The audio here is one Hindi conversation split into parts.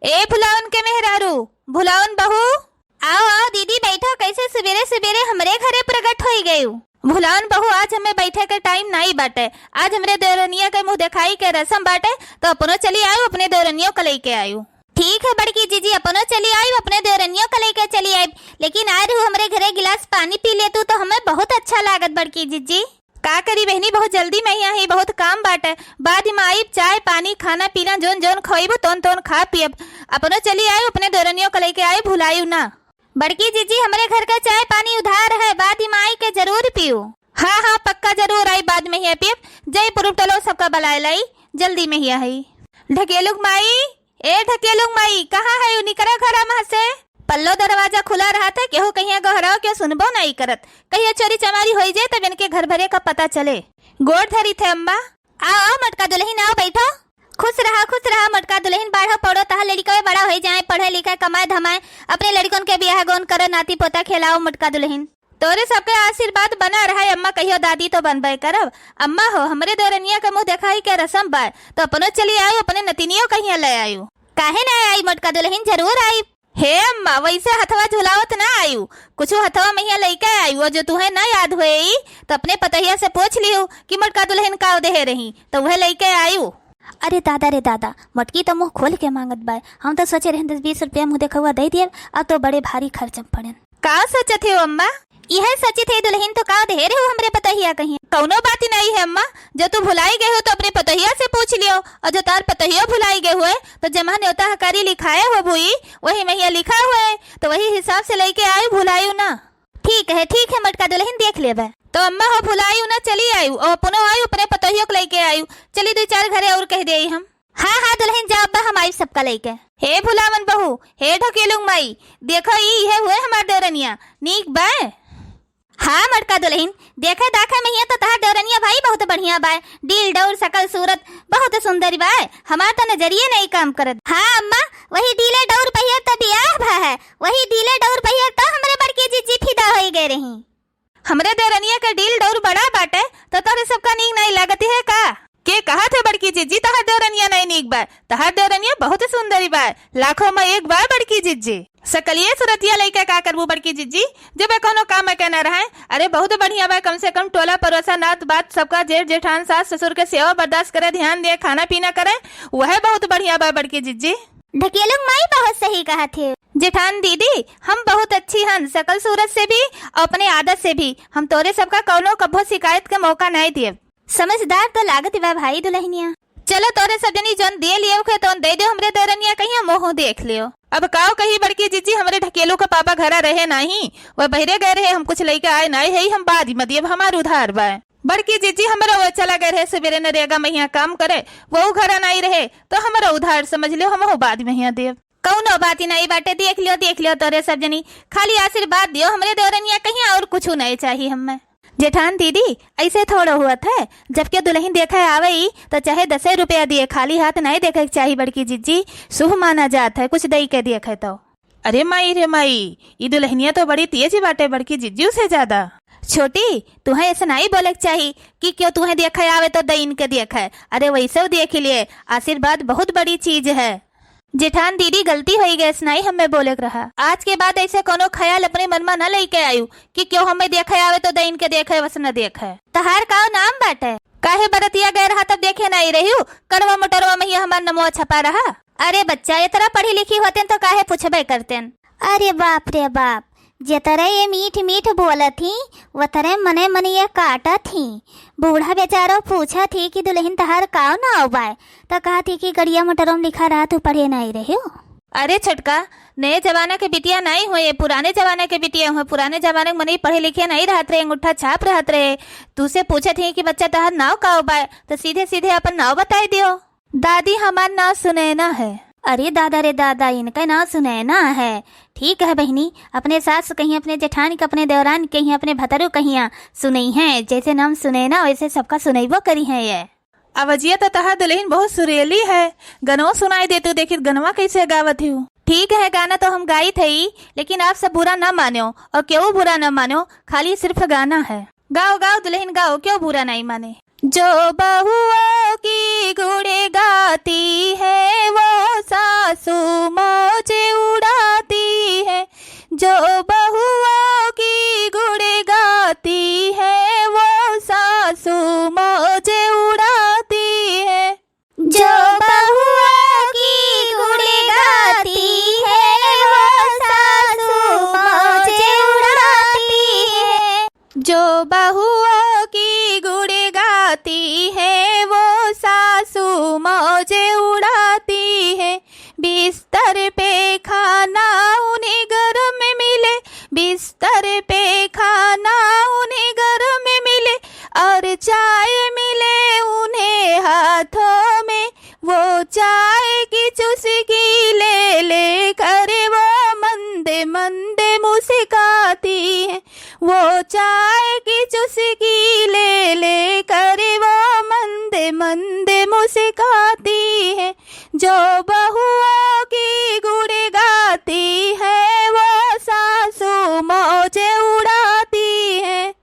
ए भुलावन के मेहरारू, भुलावन बहू, आओ आओ दीदी बैठो। कैसे सवेरे सवेरे हमरे घरे प्रकट हो गई। भुलावन बहू, आज हमें बैठे के टाइम नहीं बाटे। आज हमरे देवरनिया के मुंह दिखाई के रसम बाटे, तो अपनो चली आयो, अपने देवरनियों को लेके आयो। ठीक है बड़की जीजी, अपनो चली आयो, अपने देवरनियों को लेके चली आई। लेकिन आज हमरे घरे गिलास पानी पी ले तू तो हमें बहुत अच्छा लागत बड़की जीजी। का करी बहनी, बहुत जल्दी में यहाँ ही, बहुत काम बाटे। बाद में आईब, चाय पानी खाना पीना जोन जोन खोइबो तोन तोन खा पियब। अपनो चली आयो, अपने देवरनियों को लेके आयो, भुलायू ना। बड़की जीजी, हमारे घर का चाय पानी उधार है, बाद में आई के जरूर पियो। हाँ हाँ पक्का जरूर आई, बाद में ही पियब। जय पुरुष टलो सबका बलाय लाई, जल्दी में ही आई। ढकेलुक माई, ए ढकेलुक माई, कहाँ है? निकरा घरा में से। पल्लो दरवाजा खुला रहा था, केहू कहीं गहराओ क्यों सुनबो नहीं करत। कहीं चोरी चमारी हो जाए तब इनके घर भरे का पता चले। गोड़ धरी थे अम्मा। आओ आओ मटका दुल्हन, आओ बैठो। खुश रहा मटका दुल्हन, बाढ़ो पड़ो तहा लड़का बड़ा हो जाए, पढ़े लिखे कमाए धमाए, अपने लड़कों के ब्याह गोन करो, नाती पोता खिलाओ। मटका दुल्हन, तोरे सबके आशीर्वाद बना रहा है अम्मा, कहियो दादी तो बनबे करब। अम्मा हो, हमरे देवरनिया के मुंह दिखाई के रसम बा, तो अपनो चली आयो, अपने नतिनियों कहीं ले आयो। काहे ना आई मटका दुल्हन, जरूर आई। हे अम्मा, वैसे हथवा झुलावत ना आयु, कुछ हथवा में लेके आयु। जो तुम्हें ना याद हुए तो अपने पतहिया से पूछ लियो कि मटका दुल्हन का दे रही, तो वह लेके आयु। अरे दादा, मटकी तो मुंह खोल के मांगत बा। हम तो सोचे रहे 10-20 रुपया मुंह देखा दे दिए, अब तो बड़े भारी खर्च पड़े। का सोचत हो अम्मा? यह सची थे दुल्हन, तो का दे रहे हो हमरे पतहिया कहीं? कौनो बात ही नहीं है अम्मा, जो तू भुलाई गए हो तो अपने पतहिया से पूछ लियो। और जो तार पतहिया भुलाई गए हुए तो जमा न्योता हकारी लिखाए हो भूई, वही महिया लिखा हुआ है, तो वही हिसाब से लेके आयु, भुलायू ना। ठीक है मटका दुल्हन, देख ले बा। तो अम्मा हो, भुलायू ना, चली आयु और पुनः आयु, अपने पतहियों को लेके आयु। चली 2-4 घरे और कह दे हम। हाँ दुल्हन जा अब्बा, हम आयु सबका लेके। हे भुलावन बहू, हे ढकेलुंग माई, देखो ये हुए हमार देवरनिया, नीक बा। हाँ मटका दुल्हन, देखे दाखा में तो तहार देवरनिया भाई बहुत बढ़िया बा, डील डौर सकल सूरत बहुत सुंदर बा। हमार तो नजरिए नहीं काम करत। हाँ अम्मा, वही डीले डौर पहिया तो बियाह भा है, वही डीले डौर पहिया तो हमरे बड़की जीजी फिदा हो गए रही। हमरे देवरनिया का डील डौर बड़ा बाटे, तो तोरे सबका नीक नहीं लागती है का? के कहा थे बड़की जीजी तहार देवरनिया नहीं नीक बा? तहार देवरनिया बहुत सुंदरी बा, लाखों में एक बार बड़की जीजी। सकलिए सुरतिया लेके का करबू बड़की जीजी, जब कोनो काम में कहना रहे। अरे बहुत बढ़िया बा, कम से कम टोला पड़ोसा नात बात सबका जेठ जेठान सास ससुर के सेवा बर्दाश्त करे, ध्यान दे, खाना पीना करे, वह बहुत बढ़िया बा बड़की जीजी। ढकेलुंग माई बहुत सही कहा थे जेठान दीदी, हम बहुत अच्छी हन, सकल सूरत से भी और अपने आदत से भी। हम तोरे सबका कौनो कभो शिकायत का मौका नहीं दिए। समझदार तो लागत बा भाई दुल्हनिया। चलो तोरे सब जनी जोन दे लियो खे तो दे दो हमरे देवरनिया, कहीं मोह देख लियो। अब काओ कही बड़की जीजी, हमरे ढकेलू का पापा घरा रहे नहीं, वह बहरे गए रहे, हम कुछ लेके आए नहीं है, हम बाद ही मदियब हमार उधार बा। बड़की जीजी हमारा वो चला गए रहे सवेरे नरेगा में यहाँ काम करे, वो घरा नहीं रहे तो हमारा उधार समझ लियो, हम हो बाद में यहाँ देव। कौनो बात ही नहीं बाटे, देख लियो तोरे सब जनी, खाली आशीर्वाद दियो हमरे देवरनिया, कहीं और कुछ नहीं चाहिए हमें। जेठान दीदी ऐसे थोड़ा हुआ था, जबकि दुल्हन देखा आवे तो चाहे 10 रुपया दिए, खाली हाथ नहीं देखे चाहिए बड़की जीजी, शुभ माना जाता है, कुछ दई के देखे तो। अरे माई रे माई, ये दुल्हनिया तो बड़ी तेज बाटे बड़की जीजी से ज्यादा। छोटी तुम्हें ऐसा नहीं बोले चाहिए कि क्यों तुम्हें देखा आवे तो दईन के देखे। अरे वैसे देख लिए, आशीर्वाद बहुत बड़ी चीज है। जेठान दीदी गलती हो गई, नहीं हमें बोले रहा। आज के बाद ऐसे कोनो ख्याल अपने मन में न लेके आयु कि क्यों हमें देखे आवे तो दईन के देखे वस न देखे। तहार का नाम बाटे, काहे बरतिया गए रहा तब देखे नहीं रही हूँ, कड़वा मोटरवा में ही हमार नमो छपा रहा। अरे बच्चा, ये तरह पढ़ी लिखी होते तो काहे पूछबे करते। अरे बाप रे बाप, जे तरह ये मीठ मीठ बोला थी वो तरह मने मन ये काटा थी। बूढ़ा बेचारो पूछा थी कि दुल्हन तहार काव ना हो बाय, तो कहा थी कि गड़िया मोटरों लिखा रहा तो पढ़े नहीं रहे हो। अरे छटका, नए जमाने के बिटिया नहीं हुए, पुराने जमाने के बिटिया हुए। पुराने जमाने में मने पढ़े लिखे नहीं रहते रहे, अंगूठा छाप रहते रहे। तुझसे पूछे थे कि बच्चा तहार नाव का हो बाय, तो सीधे सीधे अपन नाव बताई दियो। दादी हमार नाव सुनैना है। अरे दादा रे दादा, इनका नाम सुनैना है। ठीक है बहनी, अपने सास कहीं, अपने जेठान के, अपने देवरान कहीं, अपने भतरू कहीं सुनई है। जैसे नाम सुनैना वैसे सबका सुनैबो करी है। ये अवजिया तो तहार दुल्हन बहुत सुरीली है, गनवा सुनाई देते, देखिए गनवा कैसे गावत हूँ। ठीक है, गाना तो हम गाई थे, लेकिन आप सब बुरा ना मानो, और क्यों बुरा ना मानो, खाली सिर्फ गाना है। गाओ गाओ दुल्हन गाओ, क्यों बुरा नहीं माने। जो बहुओं की गुण गाती है वो सासू मौज उड़ाती है। जो बहुओं की गुण गाती है वो सासू मौज उड़ाती है। जो बहुओं की गुण गाती है वो सासू मौज उड़ाती है। जो बहुओं की गुण गाती है वो सासू मौज उड़ाती है। बिस्तर पे खाना उन्हें घर में मिले, बिस्तर पे खाना उन्हें घर में मिले, और चाय मिले उन्हें हाथों में। वो चाय की चुस्की ले ले कर वो मंदे मंदे मुस्काती है। वो चाय की चुस्की ले ले कर वो मंदे मंदे मुस्काती है। जो बहुओं की गुण गाती है वो सासू मौज उड़ाती है।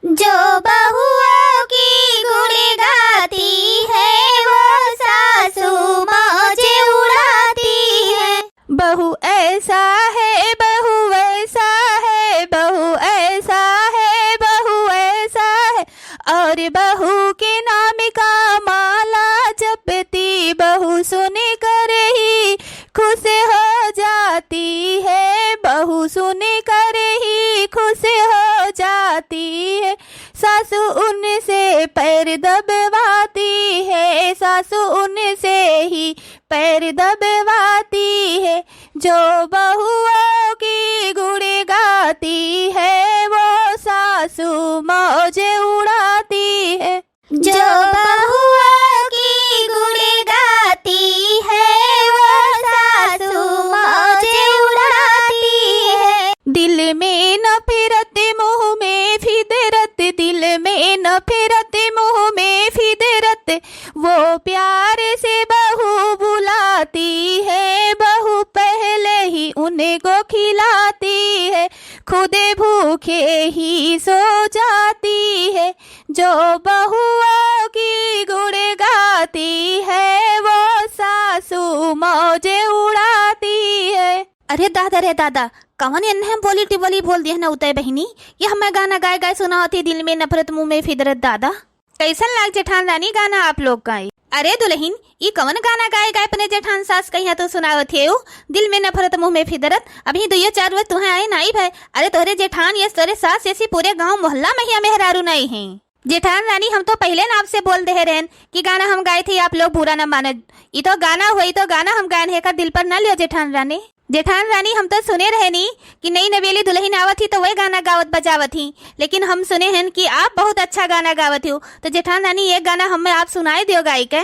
जो बहुओं की गुण गाती है वो सासू मौज उड़ाती है। बहू ऐसा है बहू ऐसा है, बहू ऐसा है बहू ऐसा है, और बहू के नाम का माला जपती बहू सुन कर ही खुश हो जाती है। बहू सुन कर ही खुश हो जाती है। सासू उनसे पैर दबवाती है, सासू उनसे ही पैर दबवाती है। जो बहुओं की गुण गाती है वो सासू मौज उड़ाती है। जो बहुओं की गुण गाती है वो सासू मौज उड़ाती है। दिल में नफरत मुँह में फितरत, दिल में नफरत मुँह में फितरत, वो प्यार से बहू बुलाती है। बहू पहले ही उनको खिलाती है, खुदे भूखे ही सो जाती है। जो बहुओं की गुण गाती है वो सासू मौज उड़ाती है। अरे दादा रे दादा, कौन इन्हें बोली टिबोली बोल दिया ना उतय बहिनी। ये हमें गाना गाए गाए सुना होती, दिल में नफरत मुंह में फिदरत। दादा कैसन लाग जेठान रानी गाना आप लोग गाए। अरे दुल्हन, ये कौन गाना गाए गाए अपने जेठान सास कहिया तो सुनावत है। दिल में नफरत मुंह में फिदरत, अभी दुइया चार वर्ष तुम्हें आए नहीं भाई। अरे तोरे जेठान ये तोरे सास ऐसी पूरे गांव मोहल्ला में ही मेहरारू नहीं है। जेठान रानी हम तो पहले ना आपसे बोल दे रहन कि गाना हम गाए थे, आप लोग बुरा न माने। ये तो गाना हुई तो गाना हम गायन है का दिल पर न लियो जेठान रानी। जेठान रानी हम तो सुने रहनी कि नई नवेली दुल्हन आवत थी तो वही गाना गावत बजावत थी, लेकिन हम सुने हैं कि आप बहुत अच्छा गाना गावत हो। तो जेठान रानी एक गाना हमें आप सुनाए दियो गाई के।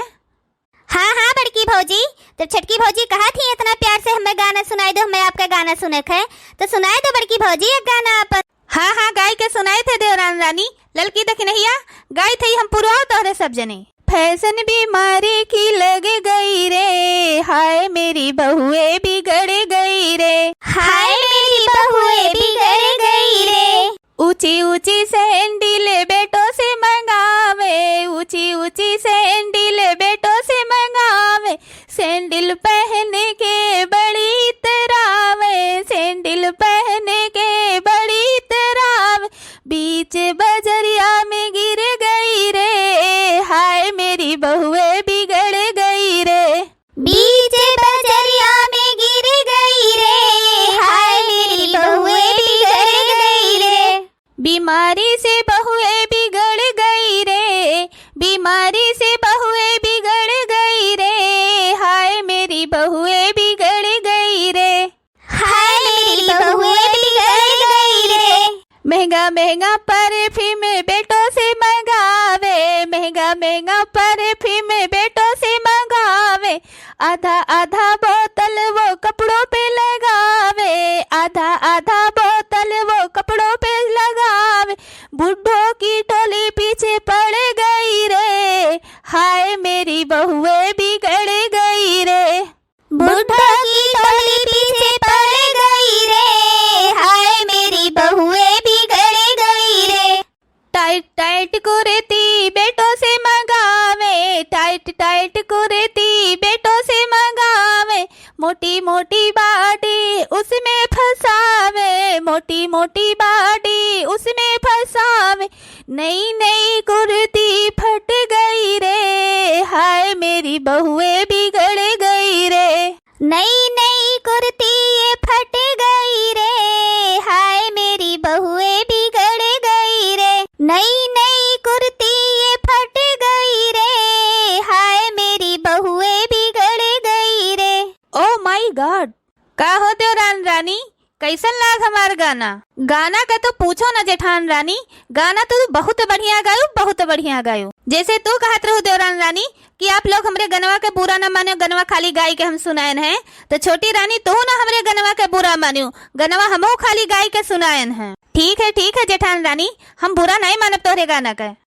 हाँ हाँ बड़की भौजी, तो छटकी भौजी कहा थी इतना प्यार से हमें गाना सुनाई दो, हमें आपका गाना सुने है तो सुनाए दो बड़की भौजी एक गाना आप। हाँ हाँ गाय के सुनाए थे देवरान रानी, ललकी तक नहीं गाय थे हम पूरा तोहरे सब जने। फैशन बीमारी की लग गई रे, हाय मेरी बहुए बिगड़ गई रे, हाय मेरी बहुए बिगड़ गई रे। ऊंची ऊंची सैंडल बेटों से मंगावे, ऊंची ऊंची सैंडल बेटों से मंगावे, सैंडल पहने के बड़ी तरावे, सैंडल पहने के बड़ी तरावे, बीच बजरिया में गिर गई रे, हाय मेरी बहुए बिगड़ गई रे, बीच बजरिया में गिर गई रे, हाय मेरी बहुए बिगड़ गई रे। बीमारी से बहुए बिगड़ गई रे, बीमारी से बहुए बिगड़ गई रे, हाय मेरी बहुए बिगड़ गई रे, हाय मेरी बहुए बिगड़ गई रे। महंगा महंगा परफ्यूम बेटों से मंगावे, महंगा महंगा परफ्यूम बेटों से मंगावे, आधा आधा बोतल वो कपड़ों पे लगावे, आधा आधा बोतल वो कपड़ों पे लगावे, बुढ़ों की टोली पीछे पड़ गई रे, हाय मेरी बहुए बिगड़ गई रे, बुढ़ों की टोली पीछे पड़ गई रे, हाय मेरी बहुए बिगड़ गई रे। टाइट टाइट कुर्ती बेटों से मोटी बाडी उसमें फसावे, मोटी मोटी बाडी उसमें फसावे, नई नई कुर्ती फट गई रे, हाय मेरी बहुए बिगड़ गई रे। नई नई कुर्ती ये फट गई रे, हाय मेरी बहुए बिगड़ गई रे। नई नई कुर्ती ये फट गई रे, हाय मेरी बहुए बिगड़ गई रे। ओ माय गॉड, का होते हो रानी, कैसन लाग हमार गाना? गाना का तो पूछो ना जेठान रानी, गाना तो बहुत बढ़िया गायो, बहुत बढ़िया गायो। जैसे तू कहत रहो देवरान रानी कि आप लोग हमरे गनवा के बुरा न मानो, गनवा खाली गाय के हम सुनायन हैं, तो छोटी रानी तू ना हमरे गनवा के बुरा मानियो, गनवा हमहू खाली गाय के सुनायन हैं। ठीक है जेठान रानी, हम बुरा नहीं मानब तोहरे गाना के।